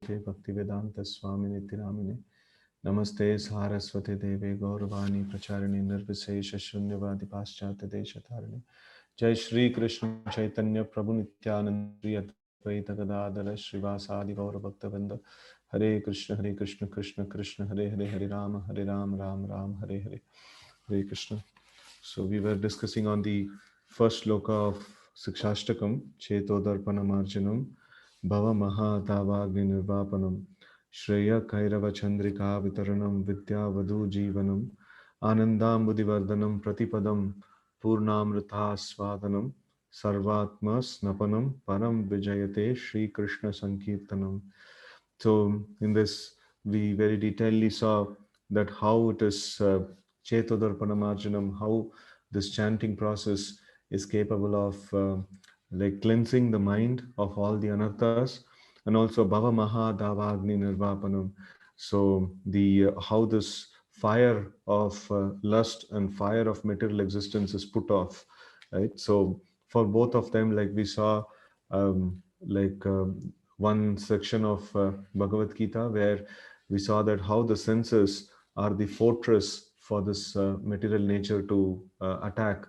Bhaktivedanta Swami Nityanamine Namaste Saraswati Deve Gauravani Pracharini Nirvisesha Shunyavadi Paschatya Deshatarani Jai Shri Krishna Chaitanya Prabhu Nityananda Shri Advaita Gadadara Srivasadi Gaura Bhaktavinda Hare Krishna Krishna Krishna Hare Hare Hare Rama Ram Hare Hare Hare Krishna. So we were discussing on the first sloka of Sikshashtakam, Chetodarpanamarjanam, Bhava Mahatavagni Nirvapanam, Shreya Kairava Chandrika Vitaranam Vidya Vadu Jivanam, Anandam Buddhivardhanam Pratipadam, Purnamrita Swadanam, Sarvatma Snapanam, Param Vijayate, Shri Krishna Sankirtanam. So in this, we very detailedly saw that how it is Chetodarpanamarjanam, how this chanting process is capable of like cleansing the mind of all the anarthas, and also Bhava Maha Davagni Nirvapanam. So the how this fire of lust and fire of material existence is put off, right? So for both of them, like we saw, like one section of Bhagavad Gita where we saw that how the senses are the fortress for this material nature to attack,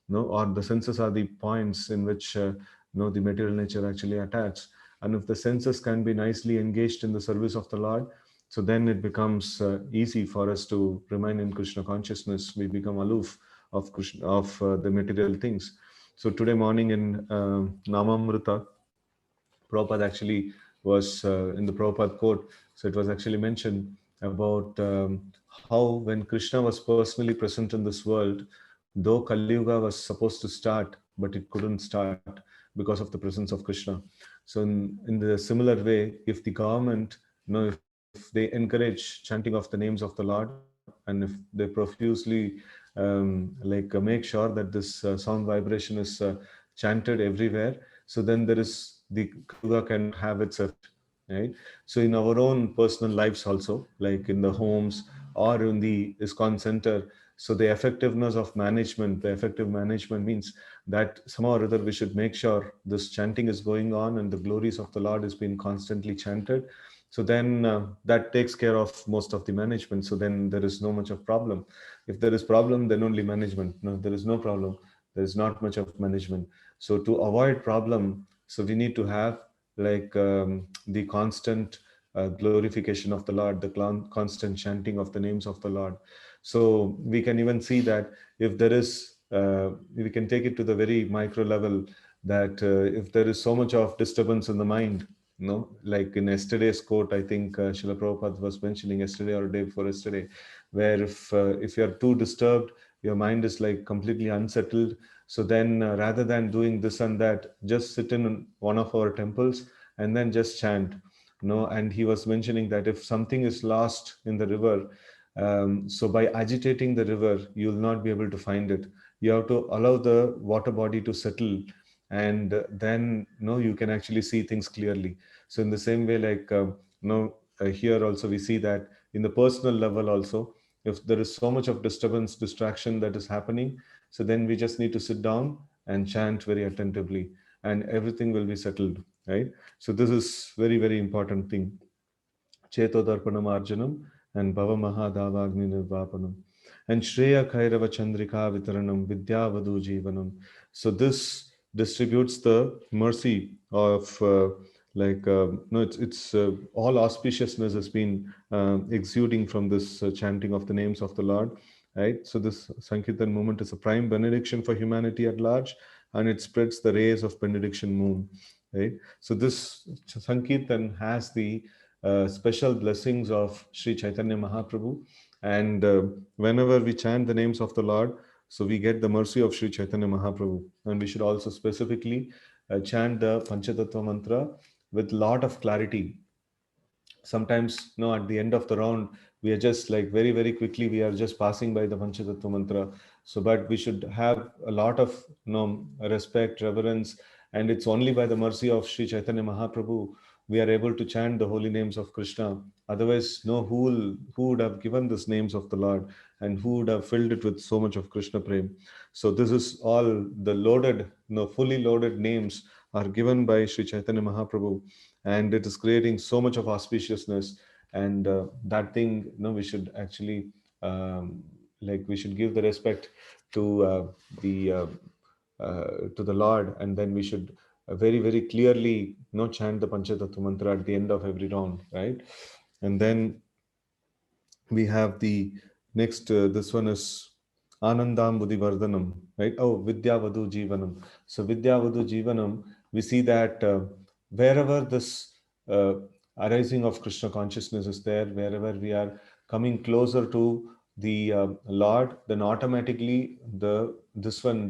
no, or the senses are the points in which no, the material nature actually attacks. And if the senses can be nicely engaged in the service of the Lord, so then it becomes easy for us to remain in Krishna consciousness. We become aloof of Krishna, of the material things. So today morning in Namamrita, Prabhupada actually was in the Prabhupada quote. So it was actually mentioned about how when Krishna was personally present in this world, though Kali Yuga was supposed to start, but it couldn't start because of the presence of Krishna. So in the similar way, if the government, you know, if they encourage chanting of the names of the Lord, and if they profusely make sure that this sound vibration is chanted everywhere, so then there is the Kali cannot have its effect, right? So in our own personal lives also, like in the homes or in the ISKCON center, so the effectiveness of management, the effective management means that somehow or other we should make sure this chanting is going on and the glories of the Lord is being constantly chanted. So then that takes care of most of the management. So then there is no much of problem. If there is problem, then only management. No, there is no problem. There is not much of management. So to avoid problem, so we need to have like the constant glorification of the Lord, the constant chanting of the names of the Lord. So we can even see that if there is, we can take it to the very micro level, that if there is so much of disturbance in the mind, no, like in yesterday's quote, I think Srila Prabhupada was mentioning yesterday or day before yesterday, where if you are too disturbed, your mind is like completely unsettled. So then rather than doing this and that, just sit in one of our temples and then just chant. No, and he was mentioning that if something is lost in the river, so by agitating the river, you'll not be able to find it. You have to allow the water body to settle, and then no, you can actually see things clearly. So in the same way, like here also we see that in the personal level also, if there is so much of disturbance, distraction that is happening, so then we just need to sit down and chant very attentively, and everything will be settled, right? So this is very, very important thing. Chetodarpanam Arjanam and Bhava Mahadavagni Nirvapanam and Shreya Kairava Chandrika Vitaranam Vidyavadu Jivanam. So this distributes the mercy of no, it's all auspiciousness has been exuding from this chanting of the names of the Lord, right? So this Sankirtan movement is a prime benediction for humanity at large, and it spreads the rays of benediction moon, right? So this Sankirtan has the special blessings of Sri Chaitanya Mahaprabhu. And whenever we chant the names of the Lord, so we get the mercy of Sri Chaitanya Mahaprabhu. And we should also specifically chant the Panchatattva mantra with lot of clarity. Sometimes, at the end of the round, we are just like very, very quickly, we are just passing by the Panchatattva mantra. So, but we should have a lot of, respect, reverence, and it's only by the mercy of Sri Chaitanya Mahaprabhu we are able to chant the holy names of Krishna. Otherwise, no, who would have given these names of the Lord, and who would have filled it with so much of Krishna prem? So this is all the loaded, fully loaded names are given by Sri Chaitanya Mahaprabhu, and it is creating so much of auspiciousness. And that thing, we should actually, like, we should give the respect to the to the Lord, and then we should very, very clearly, chant the Panchatattva mantra at the end of every round, right? And then we have the next, this one is Anandam Buddhi Vardhanam, right? Oh, Vidya Vadu Jivanam. So, Vidya Vadu Jivanam, we see that wherever this uh, arising of Krishna consciousness is there, wherever we are coming closer to the Lord, then automatically the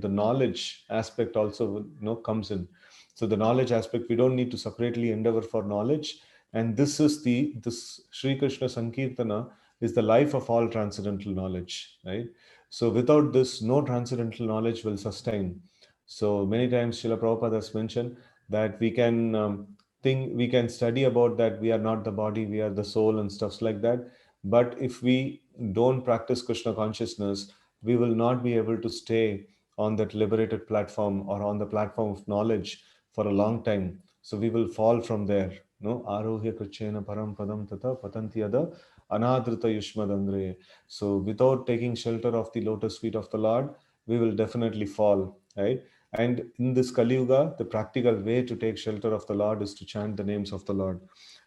knowledge aspect also comes in. So the knowledge aspect, we don't need to separately endeavor for knowledge, and this Sri Krishna Sankirtana is the life of all transcendental knowledge, right? So without this, no transcendental knowledge will sustain. So many times Srila Prabhupada has mentioned that we can think, we can study about that we are not the body, we are the soul and stuffs like that. But if we don't practice Krishna consciousness, we will not be able to stay on that liberated platform or on the platform of knowledge for a long time. So we will fall from there. No, arohya krichena param padam tata patanti ada anadrita yushmadandre. So without taking shelter of the lotus feet of the Lord, we will definitely fall, right? And in this Kali Yuga, the practical way to take shelter of the Lord is to chant the names of the Lord,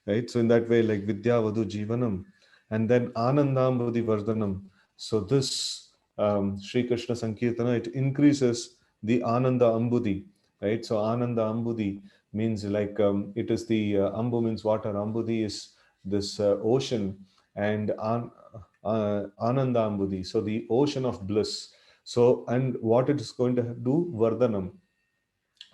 right? So in that way, like Vidya Vadu Jivanam, and then Anandam Buddhi Vardhanam. So this Sri Krishna Sankirtana, it increases the Ananda Ambudhi, right? So Ananda Ambudhi means like, it is the Ambu means water, Ambudhi is this ocean, and Ananda Ambudhi, so the ocean of bliss. So, and what it is going to do, Vardhanam.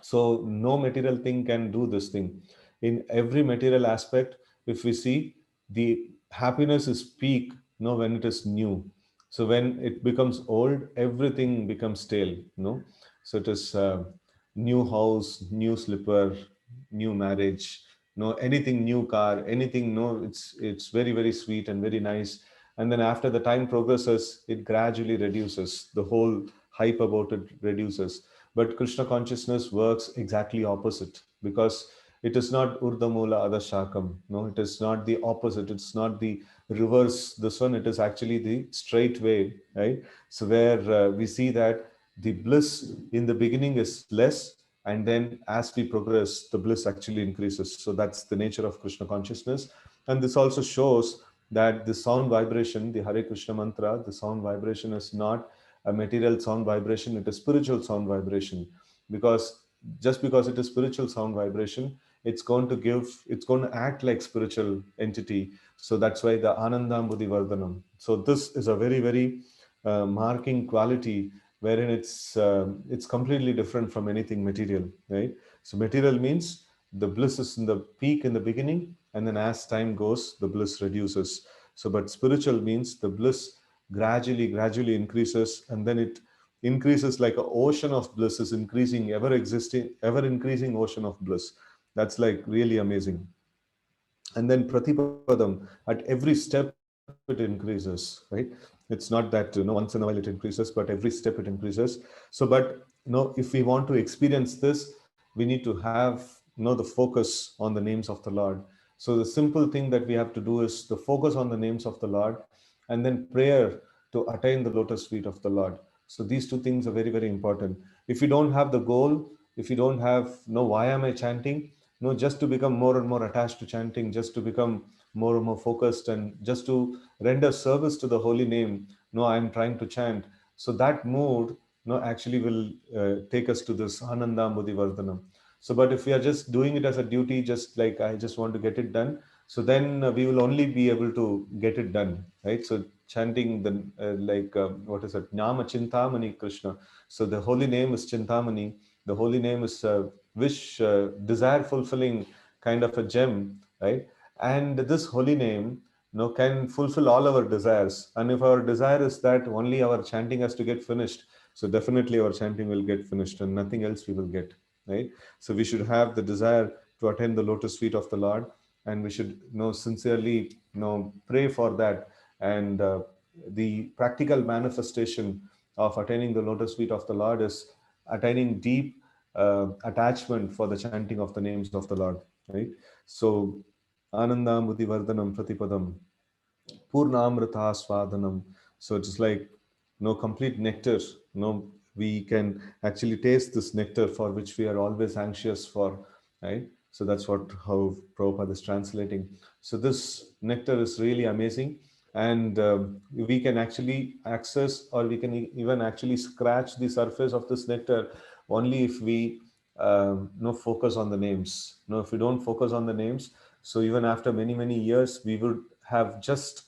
So no material thing can do this thing. In every material aspect, if we see, the happiness is peak, when it is new. So when it becomes old, everything becomes stale, So it is new house, new slipper, new marriage, no anything, new car, anything, no, it's very, very sweet and very nice. And then after the time progresses, it gradually reduces. The whole hype about it reduces. But Krishna consciousness works exactly opposite, because it is not Urdamula Adashakam. No, it is not the opposite. It's not the reverse. This one, it is actually the straight way, right? So where we see that the bliss in the beginning is less, and then as we progress, the bliss actually increases. So that's the nature of Krishna consciousness. And this also shows that the sound vibration, the Hare Krishna mantra, the sound vibration is not a material sound vibration, it is spiritual sound vibration. Because just because it is spiritual sound vibration, it's going to act like spiritual entity. So that's why the Anandam Buddhi Vardhanam. So this is a very, very marking quality, wherein it's completely different from anything material, right? So material means the bliss is in the peak in the beginning, and then as time goes, the bliss reduces. So, but spiritual means the bliss gradually increases, and then it increases like an ocean of bliss is increasing, ever existing, ever increasing ocean of bliss. That's like really amazing. And then Pratipadam, at every step it increases, right? It's not that once in a while it increases, but every step it increases. So but if we want to experience this, we need to have the focus on the names of the Lord. So the simple thing that we have to do is the focus on the names of the Lord, and then prayer to attain the lotus feet of the Lord. So these two things are very, very important. If you don't have the goal, if you don't have, no, why am I chanting? No, just to become more and more attached to chanting, just to become more and more focused, and just to render service to the holy name. No, I'm trying to chant. So that mood, no, actually will take us to this Anandam Buddhi Vardhanam. So, but if we are just doing it as a duty, just like I just want to get it done, so then we will only be able to get it done, right? So chanting the what is it? Nama Chintamani Krishna. So the holy name is Chintamani. The holy name is wish, desire fulfilling kind of a gem, right? And this holy name, can fulfill all our desires. And if our desire is that only our chanting has to get finished, so definitely our chanting will get finished, and nothing else we will get, right? So we should have the desire to attain the lotus feet of the Lord, and we should sincerely pray for that. And the practical manifestation of attaining the lotus feet of the Lord is attaining deep attachment for the chanting of the names of the Lord, right? So, Ananda Mudhi Vardhanam Pratipadam, Purnamrita Swadanam. So it's like no complete nectar. No, we can actually taste this nectar for which we are always anxious for, right? So that's what how Prabhupada is translating. So this nectar is really amazing, and we can actually access, or we can even actually scratch the surface of this nectar only if we no focus on the names. No, if we don't focus on the names, so even after many years, we would have just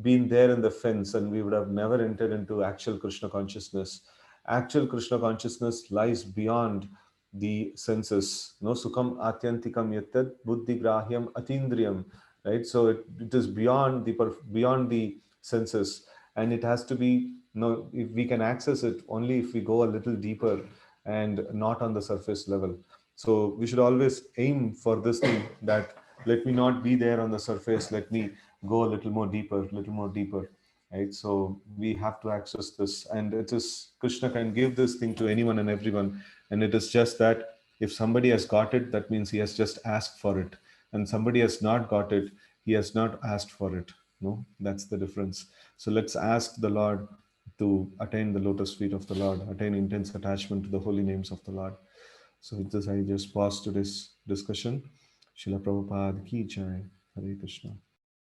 been there in the fence, and we would have never entered into actual Krishna consciousness. Actual Krishna consciousness lies beyond the senses. No sukham atyantikam yattad buddhi grahyam atindriyam. Right. So it is beyond beyond the senses, and it has to be. No, if we can access it only if we go a little deeper and not on the surface level. So we should always aim for this thing, that let me not be there on the surface. Let me go a little more deeper, right? So we have to access this, and it is Krishna can give this thing to anyone and everyone, and it is just that if somebody has got it, that means he has just asked for it, and somebody has not got it, he has not asked for it. No, that's the difference. So let's ask the Lord to attain the lotus feet of the Lord, attain intense attachment to the holy names of the Lord. So with this, I just pause today's discussion. Srila Prabhupada ki jai. Hare Krishna.